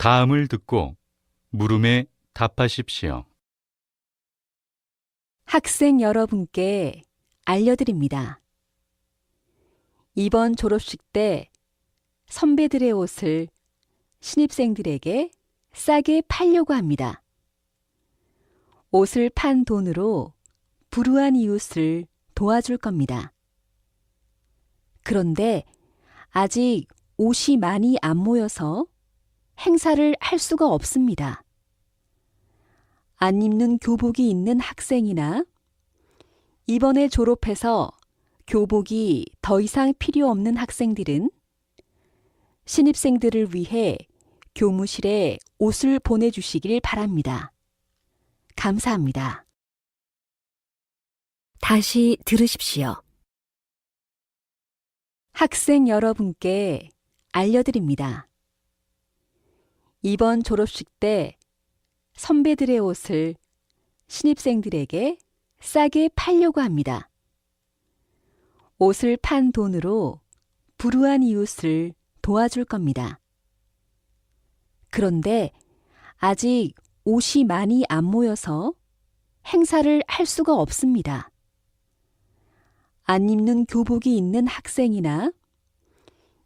다음을 듣고 물음에 답하십시오. 학생 여러분께 알려드립니다. 이번 졸업식 때 선배들의 옷을 신입생들에게 싸게 팔려고 합니다. 옷을 판 돈으로 불우한 이웃을 도와줄 겁니다. 그런데 아직 옷이 많이 안 모여서 행사를 할 수가 없습니다. 안 입는 교복이 있는 학생이나 이번에 졸업해서 교복이 더 이상 필요 없는 학생들은 신입생들을 위해 교무실에 옷을 보내주시길 바랍니다. 감사합니다. 다시 들으십시오. 학생 여러분께 알려드립니다. 이번 졸업식 때 선배들의 옷을 신입생들에게 싸게 팔려고 합니다. 옷을 판 돈으로 불우한 이웃을 도와줄 겁니다. 그런데 아직 옷이 많이 안 모여서 행사를 할 수가 없습니다. 안 입는 교복이 있는 학생이나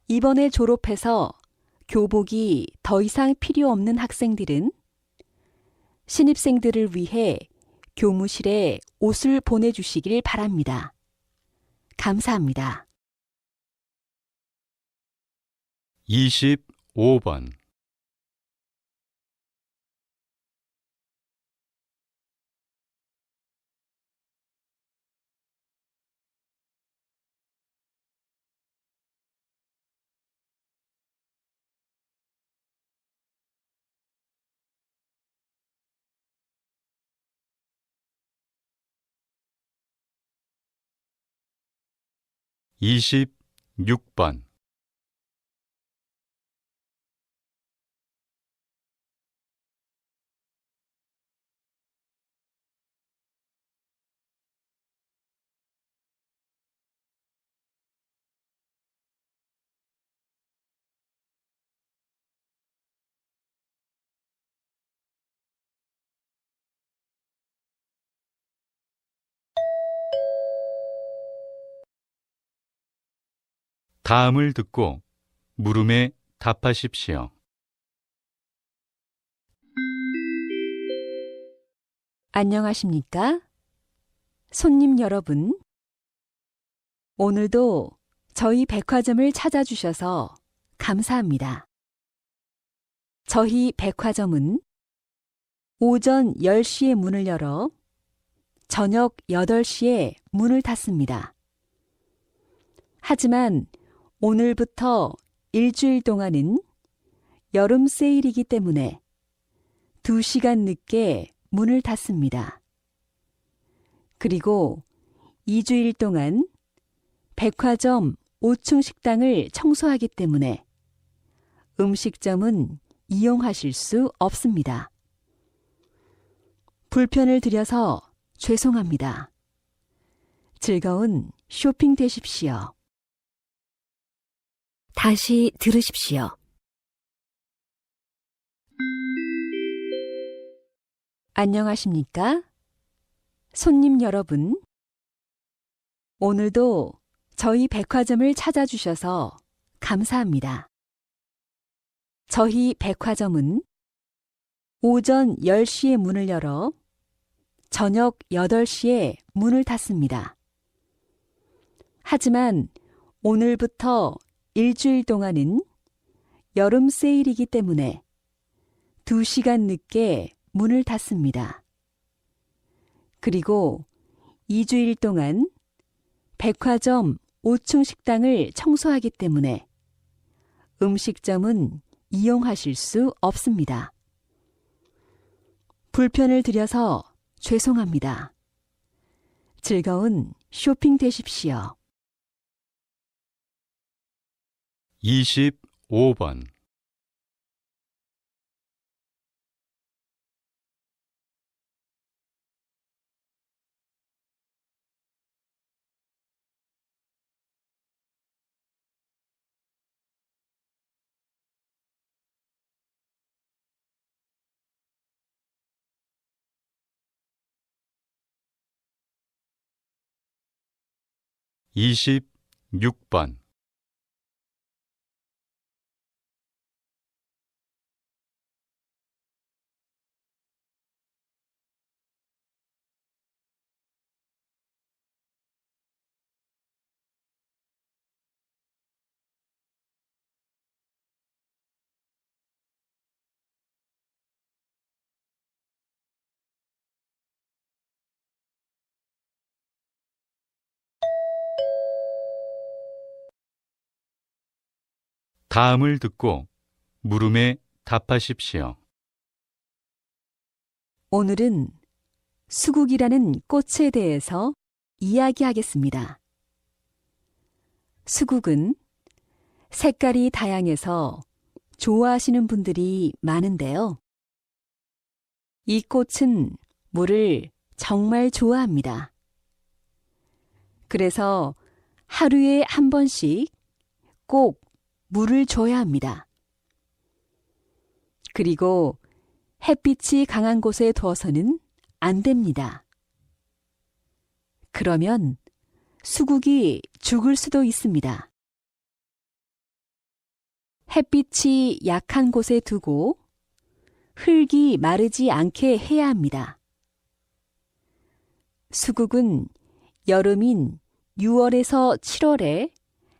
이번에 졸업해서 교복이 더 이상 필요 없는 학생들은 신입생들을 위해 교무실에 옷을 보내주시길 바랍니다. 감사합니다. 25번 26번 다음을 듣고 물음에 답하십시오. 안녕하십니까? 손님 여러분, 오늘도 저희 백화점을 찾아주셔서 감사합니다. 저희 백화점은 오전 10시에 문을 열어 저녁 8시에 문을 닫습니다. 하지만 오늘부터 일주일 동안은 여름 세일이기 때문에 2시간 늦게 문을 닫습니다. 그리고 2주일 동안 백화점 5층 식당을 청소하기 때문에 음식점은 이용하실 수 없습니다. 불편을 드려서 죄송합니다. 즐거운 쇼핑 되십시오. 다시 들으십시오. 안녕하십니까? 손님 여러분, 오늘도 저희 백화점을 찾아주셔서 감사합니다. 저희 백화점은 오전 10시에 문을 열어 저녁 8시에 문을 닫습니다. 하지만 오늘부터 일주일 동안은 여름 세일이기 때문에 2시간 늦게 문을 닫습니다. 그리고 2주일 동안 백화점 5층 식당을 청소하기 때문에 음식점은 이용하실 수 없습니다. 불편을 드려서 죄송합니다. 즐거운 쇼핑 되십시오. 25번 26번. 다음을 듣고 물음에 답하십시오. 오늘은 수국이라는 꽃에 대해서 이야기하겠습니다. 수국은 색깔이 다양해서 좋아하시는 분들이 많은데요. 이 꽃은 물을 정말 좋아합니다. 그래서 하루에 한 번씩 꼭 물을 줘야 합니다. 그리고 햇빛이 강한 곳에 두어서는 안 됩니다. 그러면 수국이 죽을 수도 있습니다. 햇빛이 약한 곳에 두고 흙이 마르지 않게 해야 합니다. 수국은 여름인 6월에서 7월에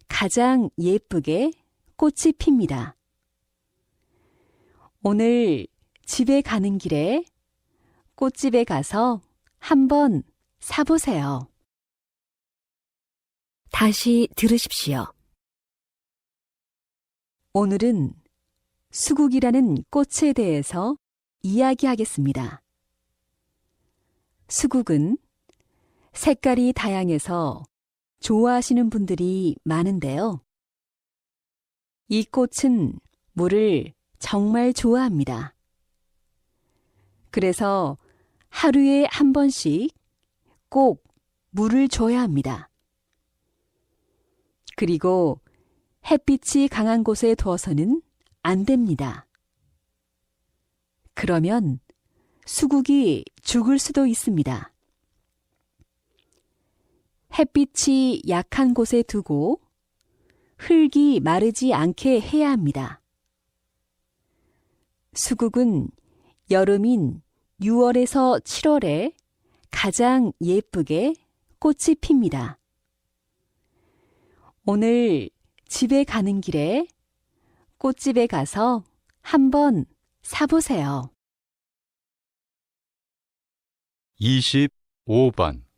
가장 예쁘게 꽃이 핍니다. 오늘 집에 가는 길에 꽃집에 가서 한번 사보세요. 다시 들으십시오. 오늘은 수국이라는 꽃에 대해서 이야기하겠습니다. 수국은 색깔이 다양해서 좋아하시는 분들이 많은데요. 이 꽃은 물을 정말 좋아합니다. 그래서 하루에 한 번씩 꼭 물을 줘야 합니다. 그리고 햇빛이 강한 곳에 두어서는 안 됩니다. 그러면 수국이 죽을 수도 있습니다. 햇빛이 약한 곳에 두고 흙이 마르지 않게 해야 합니다. 수국은 여름인 6월에서 7월에 가장 예쁘게 꽃이 핍니다. 오늘 집에 가는 길에 꽃집에 가서 한번 사보세요. 25번.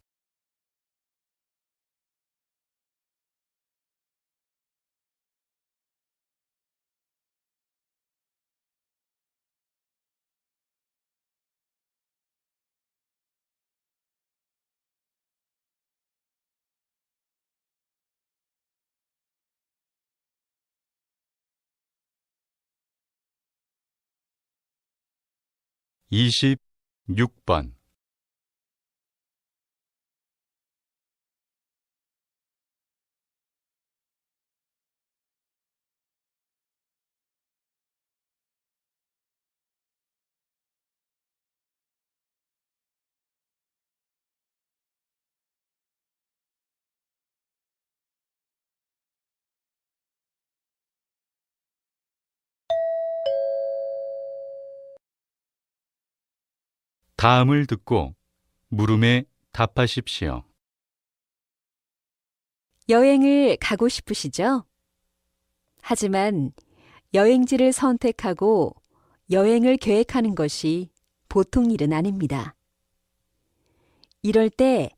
이십 6번. 다음을 듣고 물음에 답하십시오. 여행을 가고 싶으시죠? 하지만 여행지를 선택하고 여행을 계획하는 것이 보통 일은 아닙니다. 이럴 때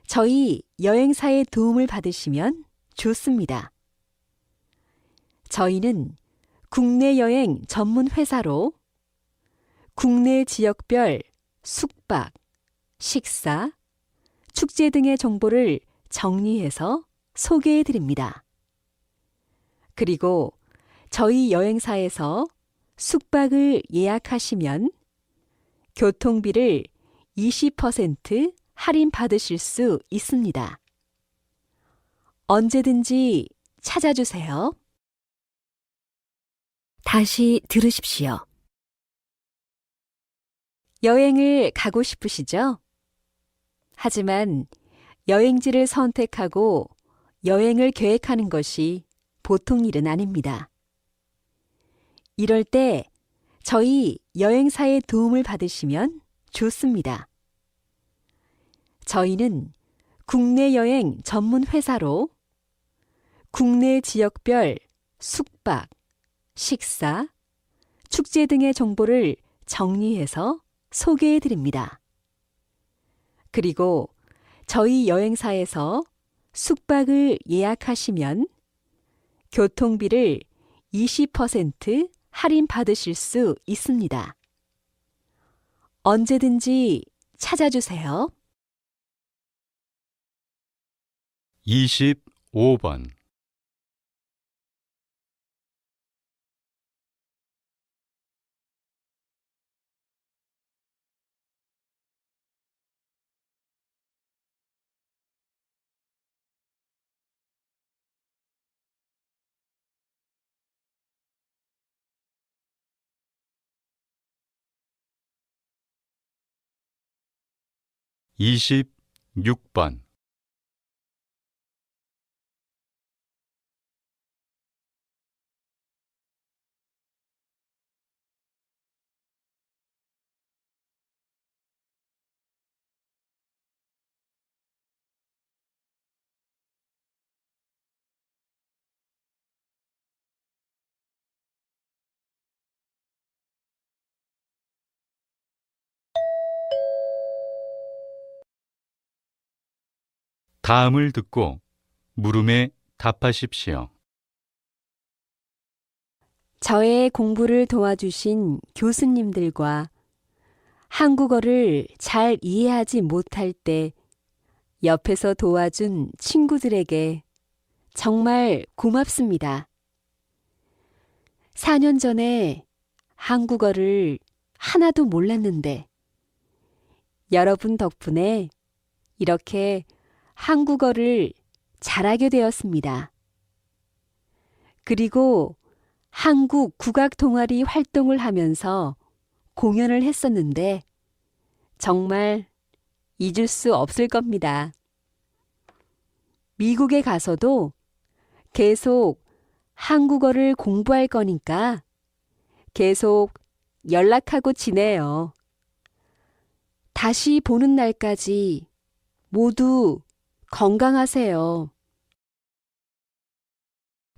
저희 여행사의 도움을 받으시면 좋습니다. 저희는 국내 여행 전문 회사로 국내 지역별 숙박, 식사, 축제 등의 정보를 정리해서 소개해 드립니다. 그리고 저희 여행사에서 숙박을 예약하시면 교통비를 20% 할인 받으실 수 있습니다. 언제든지 찾아주세요. 다시 들으십시오. 여행을 가고 싶으시죠? 하지만 여행지를 선택하고 여행을 계획하는 것이 보통 일은 아닙니다. 이럴 때 저희 여행사의 도움을 받으시면 좋습니다. 저희는 국내 여행 전문 회사로 국내 지역별 숙박, 식사, 축제 등의 정보를 정리해서 소개해 드립니다. 그리고 저희 여행사에서 숙박을 예약하시면 교통비를 20% 할인 받으실 수 있습니다. 언제든지 찾아주세요. 25번. 26번. '다음을 듣고 물음에 답하십시오. 저의 공부를 도와주신 교수님들과 한국어를 잘 이해하지 못할 때 옆에서 도와준 친구들에게 정말 고맙습니다. 4년 전에 한국어를 하나도 몰랐는데 여러분 덕분에 이렇게 한국어를 잘하게 되었습니다. 그리고 한국 국악 동아리 활동을 하면서 공연을 했었는데 정말 잊을 수 없을 겁니다. 미국에 가서도 계속 한국어를 공부할 거니까 계속 연락하고 지내요. 다시 보는 날까지 모두 건강하세요.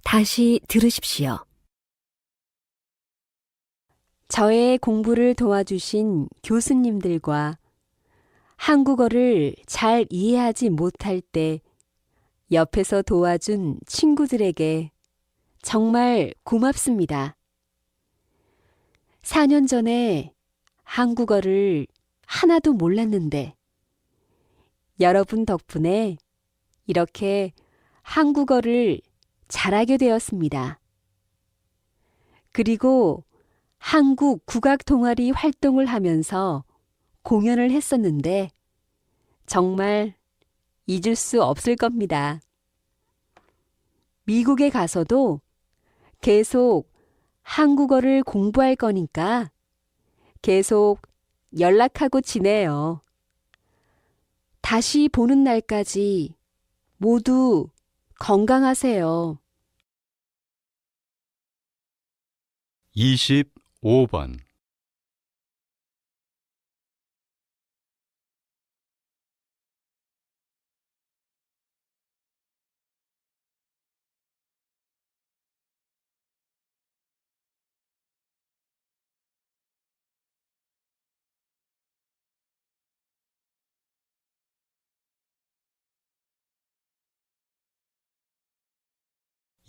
다시 들으십시오. 저의 공부를 도와주신 교수님들과 한국어를 잘 이해하지 못할 때 옆에서 도와준 친구들에게 정말 고맙습니다. 4년 전에 한국어를 하나도 몰랐는데 여러분 덕분에 이렇게 한국어를 잘하게 되었습니다. 그리고 한국 국악 동아리 활동을 하면서 공연을 했었는데 정말 잊을 수 없을 겁니다. 미국에 가서도 계속 한국어를 공부할 거니까 계속 연락하고 지내요. 다시 보는 날까지 모두 건강하세요. 25번.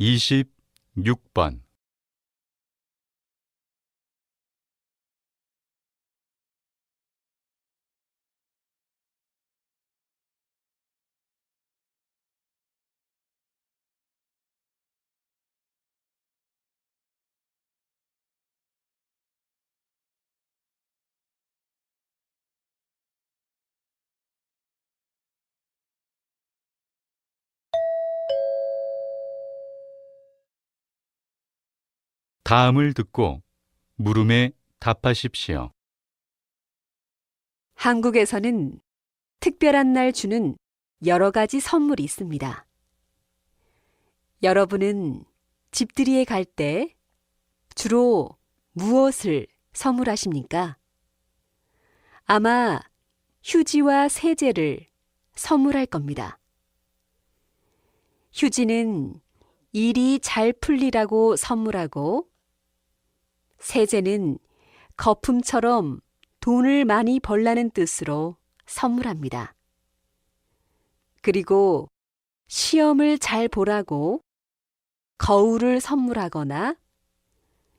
26번. '다음을 듣고 물음에 답하십시오. 한국에서는 특별한 날 주는 여러 가지 선물이 있습니다. 여러분은 집들이에 갈 때 주로 무엇을 선물하십니까? 아마 휴지와 세제를 선물할 겁니다. 휴지는 일이 잘 풀리라고 선물하고, 세제는 거품처럼 돈을 많이 벌라는 뜻으로 선물합니다. 그리고 시험을 잘 보라고 거울을 선물하거나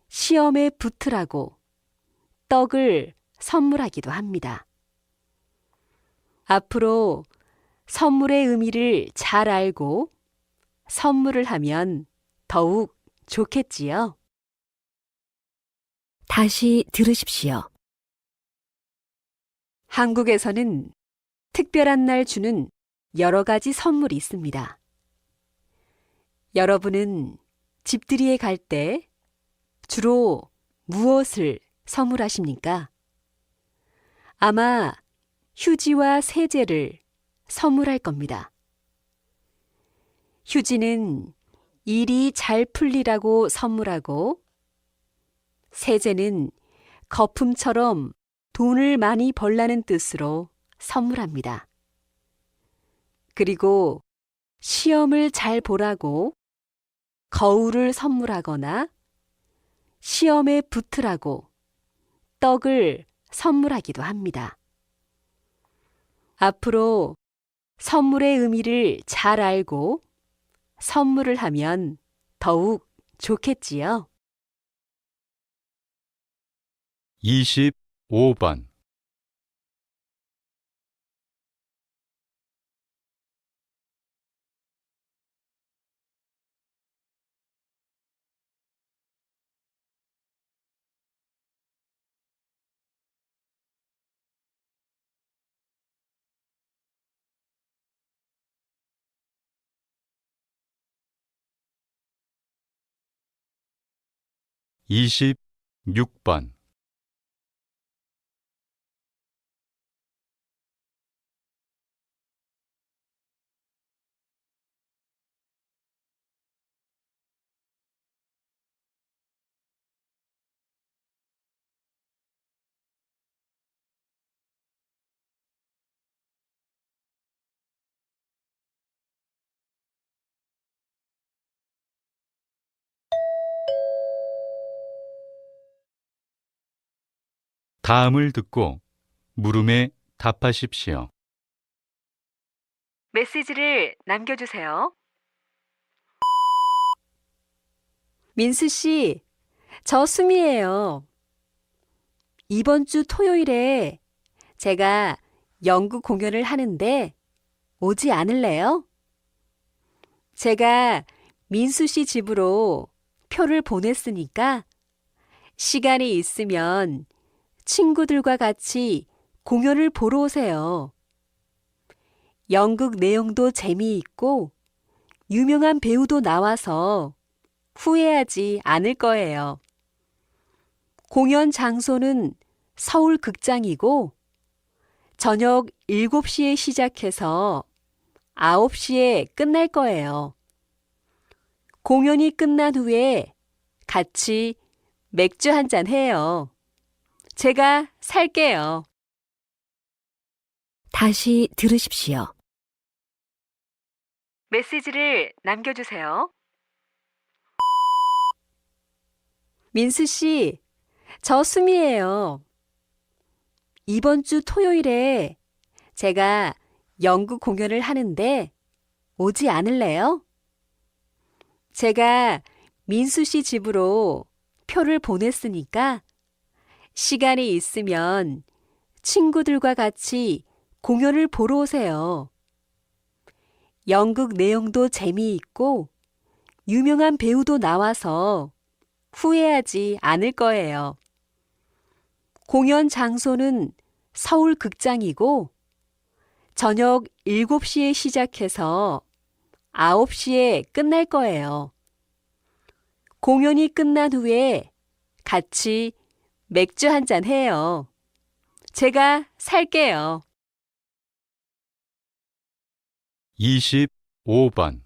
시험에 붙으라고 떡을 선물하기도 합니다. 앞으로 선물의 의미를 잘 알고 선물을 하면 더욱 좋겠지요. 다시 들으십시오. 한국에서는 특별한 날 주는 여러 가지 선물이 있습니다. 여러분은 집들이에 갈 때 주로 무엇을 선물하십니까? 아마 휴지와 세제를 선물할 겁니다. 휴지는 일이 잘 풀리라고 선물하고, 세제는 거품처럼 돈을 많이 벌라는 뜻으로 선물합니다. 그리고 시험을 잘 보라고 거울을 선물하거나 시험에 붙으라고 떡을 선물하기도 합니다. 앞으로 선물의 의미를 잘 알고 선물을 하면 더욱 좋겠지요. 25번. 이십 6번. 다음을 듣고 물음에 답하십시오. 메시지를 남겨주세요. 민수 씨, 저 수미예요. 이번 주 토요일에 제가 연극 공연을 하는데 오지 않을래요? 제가 민수 씨 집으로 표를 보냈으니까 시간이 있으면 친구들과 같이 공연을 보러 오세요. 연극 내용도 재미있고 유명한 배우도 나와서 후회하지 않을 거예요. 공연 장소는 서울 극장이고 저녁 7시에 시작해서 9시에 끝날 거예요. 공연이 끝난 후에 같이 맥주 한잔 해요. 제가 살게요. 다시 들으십시오. 메시지를 남겨주세요. 민수 씨, 저 수미예요. 이번 주 토요일에 제가 연극 공연을 하는데 오지 않을래요? 제가 민수 씨 집으로 표를 보냈으니까 시간이 있으면 친구들과 같이 공연을 보러 오세요. 연극 내용도 재미있고 유명한 배우도 나와서 후회하지 않을 거예요. 공연 장소는 서울 극장이고 저녁 7시에 시작해서 9시에 끝날 거예요. 공연이 끝난 후에 같이 맥주 한잔 해요. 제가 살게요. 25번.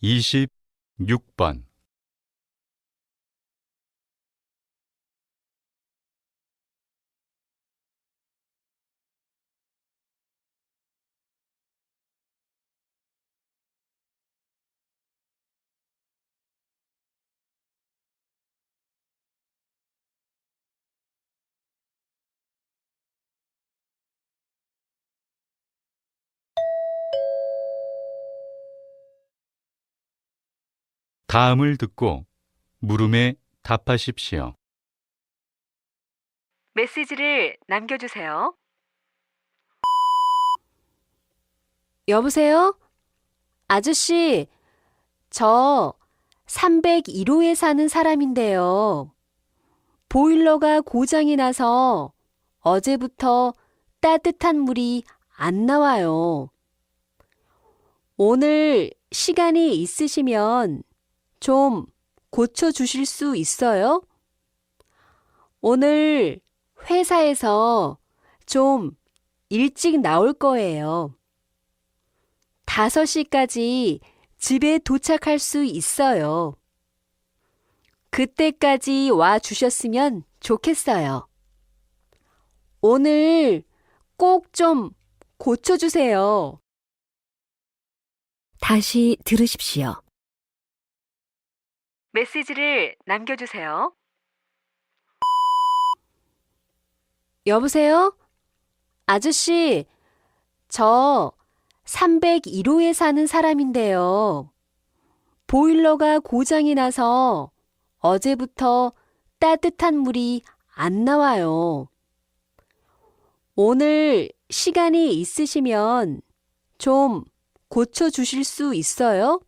26번, 다음을 듣고 물음에 답하십시오. 메시지를 남겨주세요. 여보세요? 아저씨, 저 301호에 사는 사람인데요. 보일러가 고장이 나서 어제부터 따뜻한 물이 안 나와요. 오늘 시간이 있으시면 좀 고쳐주실 수 있어요? 오늘 회사에서 좀 일찍 나올 거예요. 5시까지 집에 도착할 수 있어요. 그때까지 와 주셨으면 좋겠어요. 오늘 꼭 좀 고쳐주세요. 다시 들으십시오. 메시지를 남겨주세요. 여보세요? 아저씨, 저 301호에 사는 사람인데요. 보일러가 고장이 나서 어제부터 따뜻한 물이 안 나와요. 오늘 시간이 있으시면 좀 고쳐주실 수 있어요?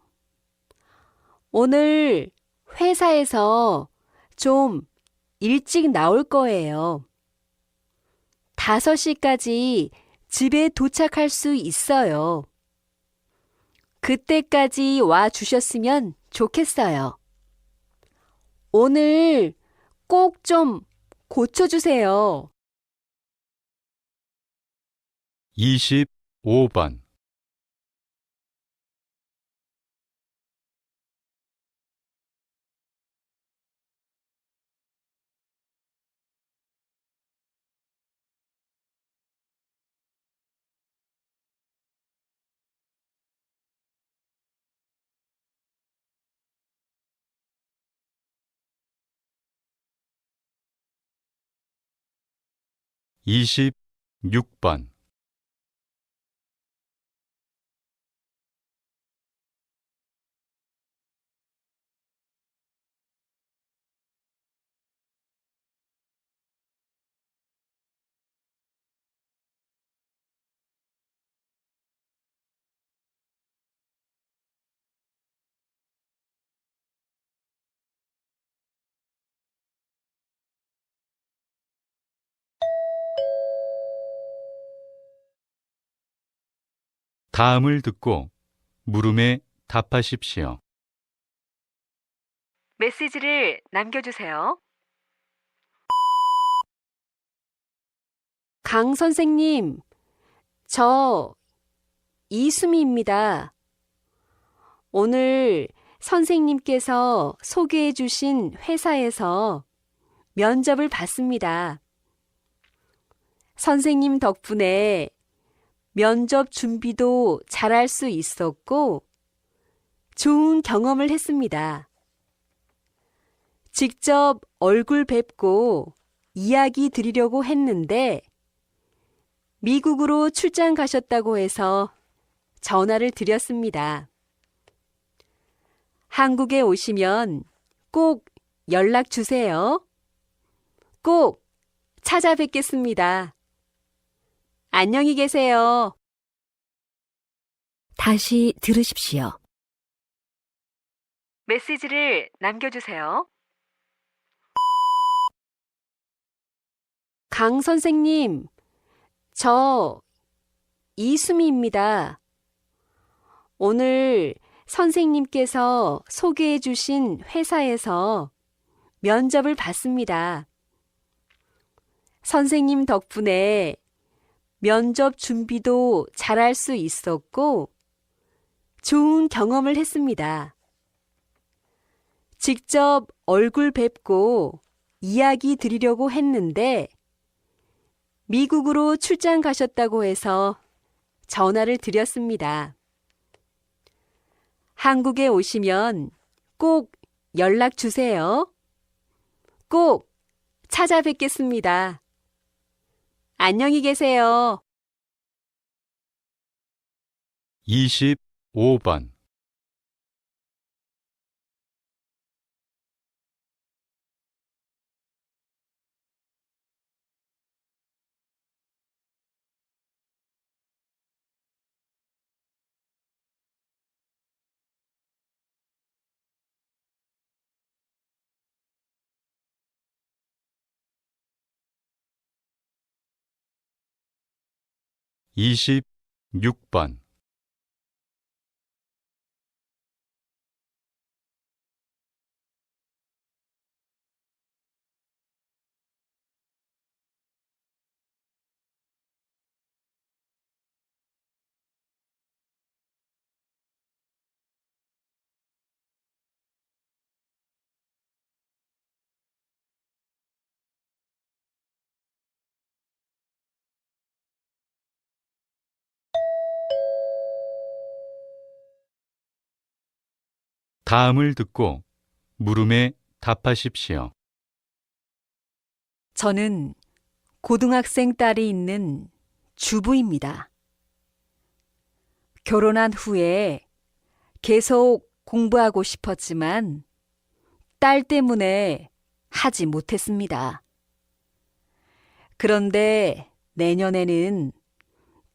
오늘 회사에서 좀 일찍 나올 거예요. 5시까지 집에 도착할 수 있어요. 그때까지 와 주셨으면 좋겠어요. 오늘 꼭 좀 고쳐주세요. 25번, 이십육 번 다음을 듣고 물음에 답하십시오. 메시지를 남겨주세요. 강 선생님, 저 이수미입니다. 오늘 선생님께서 소개해 주신 회사에서 면접을 봤습니다. 선생님 덕분에 면접 준비도 잘할 수 있었고 좋은 경험을 했습니다. 직접 얼굴 뵙고 이야기 드리려고 했는데 미국으로 출장 가셨다고 해서 전화를 드렸습니다. 한국에 오시면 꼭 연락 주세요. 꼭 찾아뵙겠습니다. 안녕히 계세요. 다시 들으십시오. 메시지를 남겨주세요. 강 선생님, 저 이수미입니다. 오늘 선생님께서 소개해 주신 회사에서 면접을 봤습니다. 선생님 덕분에 면접 준비도 잘할 수 있었고 좋은 경험을 했습니다. 직접 얼굴 뵙고 이야기 드리려고 했는데 미국으로 출장 가셨다고 해서 전화를 드렸습니다. 한국에 오시면 꼭 연락 주세요. 꼭 찾아뵙겠습니다. 안녕히 계세요. 25번. 26번. '다음을 듣고 물음에 답하십시오. 저는 고등학생 딸이 있는 주부입니다. 결혼한 후에 계속 공부하고 싶었지만 딸 때문에 하지 못했습니다. 그런데 내년에는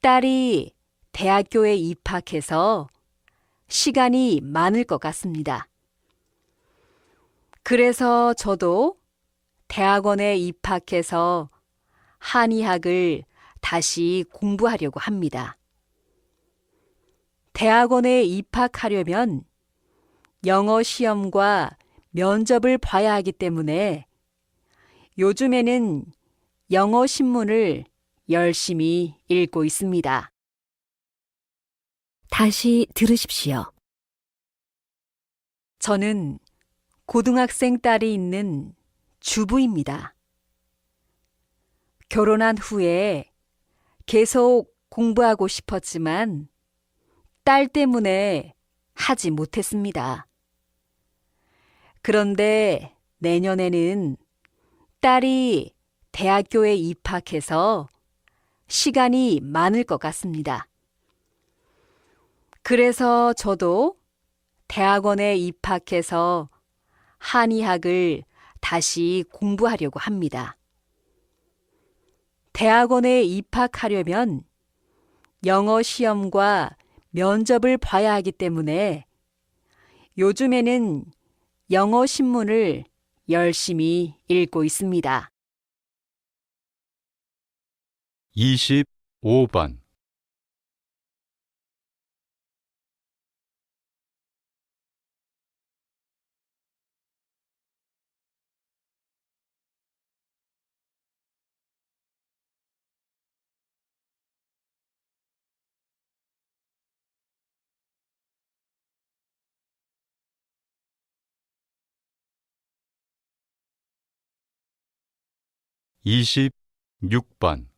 딸이 대학교에 입학해서 시간이 많을 것 같습니다. 그래서 저도 대학원에 입학해서 한의학을 다시 공부하려고 합니다. 대학원에 입학하려면 영어 시험과 면접을 봐야 하기 때문에 요즘에는 영어 신문을 열심히 읽고 있습니다. 다시 들으십시오. 저는 고등학생 딸이 있는 주부입니다. 결혼한 후에 계속 공부하고 싶었지만 딸 때문에 하지 못했습니다. 그런데 내년에는 딸이 대학교에 입학해서 시간이 많을 것 같습니다. 그래서 저도 대학원에 입학해서 한의학을 다시 공부하려고 합니다. 대학원에 입학하려면 영어 시험과 면접을 봐야 하기 때문에 요즘에는 영어 신문을 열심히 읽고 있습니다. 25번. 26번.